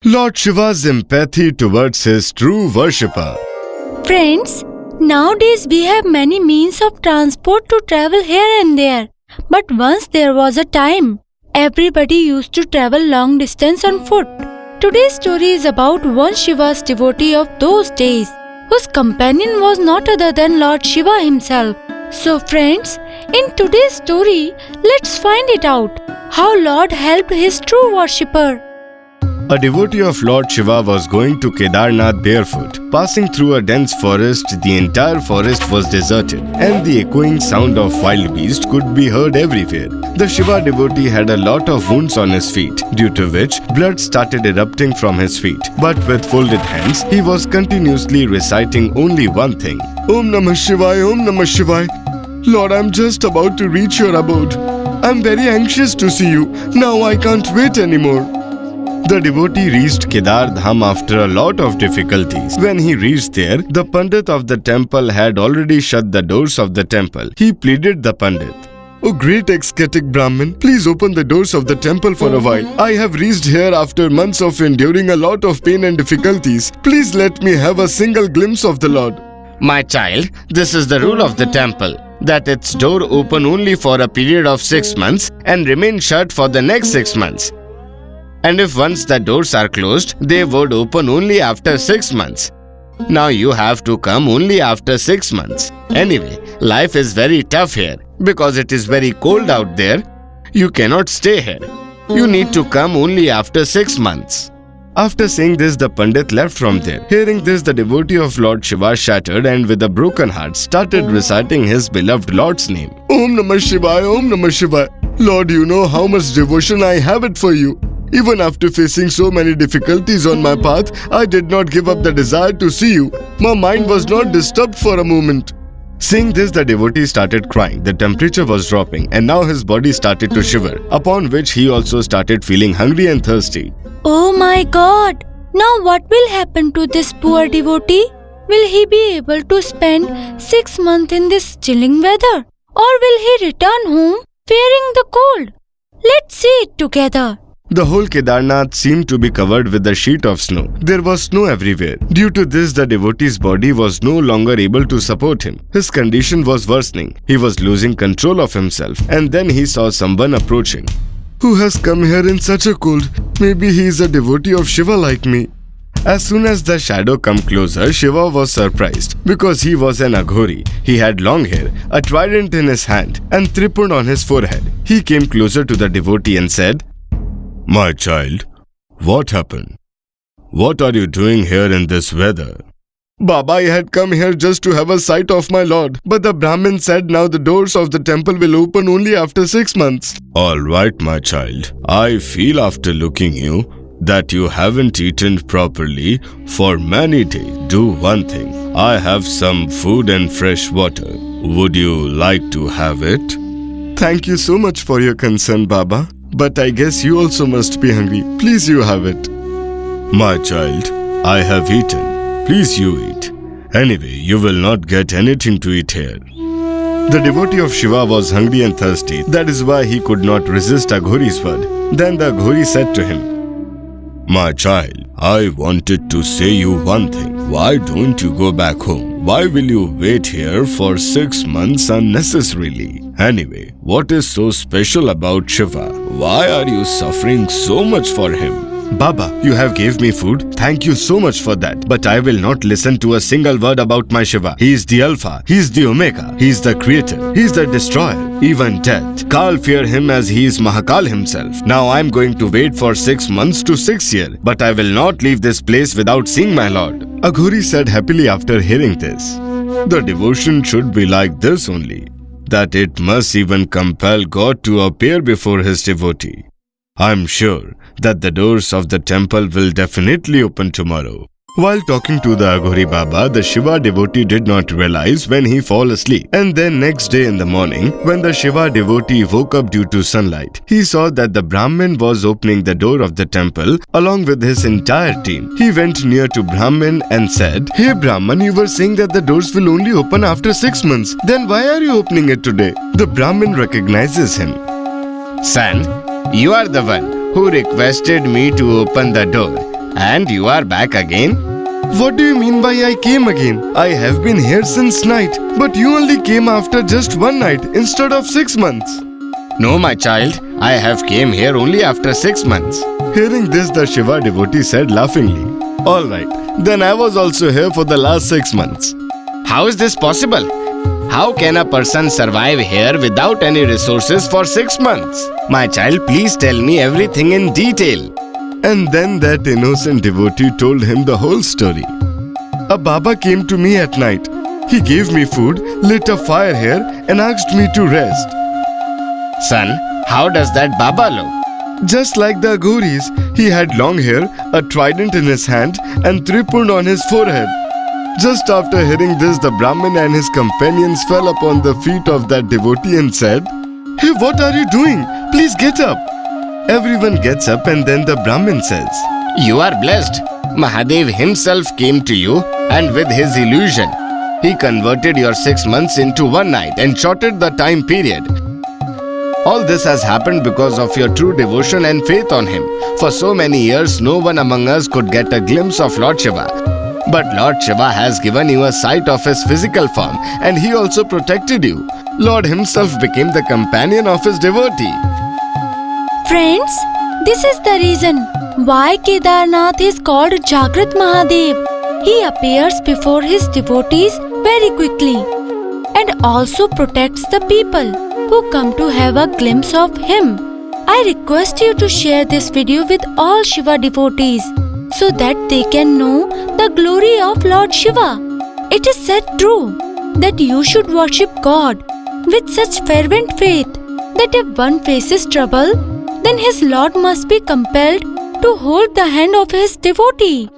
Lord Shiva's empathy towards his true worshipper. Friends, nowadays we have many means of transport to travel here and there. But once there was a time, everybody used to travel long distance on foot. Today's story is about one Shiva's devotee of those days, whose companion was not other than Lord Shiva himself. So friends, in today's story, let's find it out, how Lord helped his true worshipper. A devotee of Lord Shiva was going to Kedarnath barefoot. Passing through a dense forest, the entire forest was deserted, and the echoing sound of wild beasts could be heard everywhere. The Shiva devotee had a lot of wounds on his feet, due to which blood started erupting from his feet. But with folded hands, he was continuously reciting only one thing. Om Namah Shivaya, Om Namah Shivaya. Lord, I'm just about to reach your abode. I'm very anxious to see you. Now I can't wait anymore. The devotee reached Kedar Dham after a lot of difficulties. When he reached there, the Pandit of the temple had already shut the doors of the temple. He pleaded the Pandit. "O great ecstatic Brahmin, please open the doors of the temple for a while. I have reached here after months of enduring a lot of pain and difficulties. Please let me have a single glimpse of the Lord." My child, this is the rule of the temple, that its door open only for a period of 6 months and remain shut for the next 6 months. And if once the doors are closed, they would open only after 6 months. Now you have to come only after 6 months. Anyway, life is very tough here because it is very cold out there. You cannot stay here. You need to come only after 6 months. After saying this, the Pandit left from there. Hearing this, the devotee of Lord Shiva shattered and with a broken heart started reciting his beloved Lord's name. Om Namah Shivaya, Om Namah Shivaya. Lord, you know how much devotion I have it for you. Even after facing so many difficulties on my path, I did not give up the desire to see you. My mind was not disturbed for a moment. Seeing this, the devotee started crying. The temperature was dropping and now his body started to shiver, upon which he also started feeling hungry and thirsty. Oh my God! Now what will happen to this poor devotee? Will he be able to spend 6 months in this chilling weather? Or will he return home fearing the cold? Let's see it together. The whole Kedarnath seemed to be covered with a sheet of snow. There was snow everywhere. Due to this, the devotee's body was no longer able to support him. His condition was worsening. He was losing control of himself. And then he saw someone approaching. Who has come here in such a cold? Maybe he is a devotee of Shiva like me. As soon as the shadow came closer, Shiva was surprised because he was an Aghori. He had long hair, a trident in his hand, and tripod on his forehead. He came closer to the devotee and said, "My child, what happened? What are you doing here in this weather?" "Baba, I had come here just to have a sight of my Lord. But the Brahmin said now the doors of the temple will open only after 6 months. "All right, my child. I feel after looking you that you haven't eaten properly for many days. Do one thing. I have some food and fresh water. Would you like to have it?" "Thank you so much for your concern, Baba. But I guess you also must be hungry. Please, you have it." "My child, I have eaten. Please, you eat. Anyway, you will not get anything to eat here." The devotee of Shiva was hungry and thirsty. That is why he could not resist Aghori's word. Then the Aghori said to him, "My child, I wanted to say you one thing. Why don't you go back home? Why will you wait here for 6 months unnecessarily? Anyway, what is so special about Shiva? Why are you suffering so much for him?" "Baba, you have gave me food. Thank you so much for that. But I will not listen to a single word about my Shiva. He is the Alpha. He is the Omega. He is the Creator. He is the Destroyer. Even death can't fear him as he is Mahakal himself. Now I am going to wait for 6 months to 6 years. But I will not leave this place without seeing my Lord." Aghori said happily after hearing this. The devotion should be like this only, that it must even compel God to appear before his devotee. I am sure that the doors of the temple will definitely open tomorrow. While talking to the Aghori Baba, the Shiva devotee did not realize when he fell asleep. And then next day in the morning, when the Shiva devotee woke up due to sunlight, he saw that the Brahmin was opening the door of the temple along with his entire team. He went near to Brahmin and said, "Hey Brahman, you were saying that the doors will only open after 6 months. Then why are you opening it today?" The Brahmin recognizes him. Son, you are the one who requested me to open the door. And you are back again? What do you mean by I came again? I have been here since night, but you only came after just one night instead of 6 months. No, my child, I have came here only after 6 months. Hearing this, the Shiva devotee said laughingly, "Alright, then I was also here for the last 6 months." How is this possible? How can a person survive here without any resources for 6 months? My child, please tell me everything in detail. And then that innocent devotee told him the whole story. A Baba came to me at night. He gave me food, lit a fire here, and asked me to rest. Son, how does that Baba look? Just like the Aghoris, he had long hair, a trident in his hand, and tripund on his forehead. Just after hearing this, the Brahmin and his companions fell upon the feet of that devotee and said, "Hey, what are you doing? Please get up." Everyone gets up and then the Brahmin says, You are blessed. Mahadev himself came to you, and with his illusion, he converted your 6 months into one night and shortened the time period. All this has happened because of your true devotion and faith on him. For so many years, no one among us could get a glimpse of Lord Shiva. But Lord Shiva has given you a sight of his physical form, and he also protected you. Lord himself became the companion of his devotee. Friends, this is the reason why Kedarnath is called Jagrat Mahadev. He appears before his devotees very quickly and also protects the people who come to have a glimpse of him. I request you to share this video with all Shiva devotees so that they can know the glory of Lord Shiva. It is said true that you should worship God with such fervent faith that if one faces trouble, then his Lord must be compelled to hold the hand of his devotee.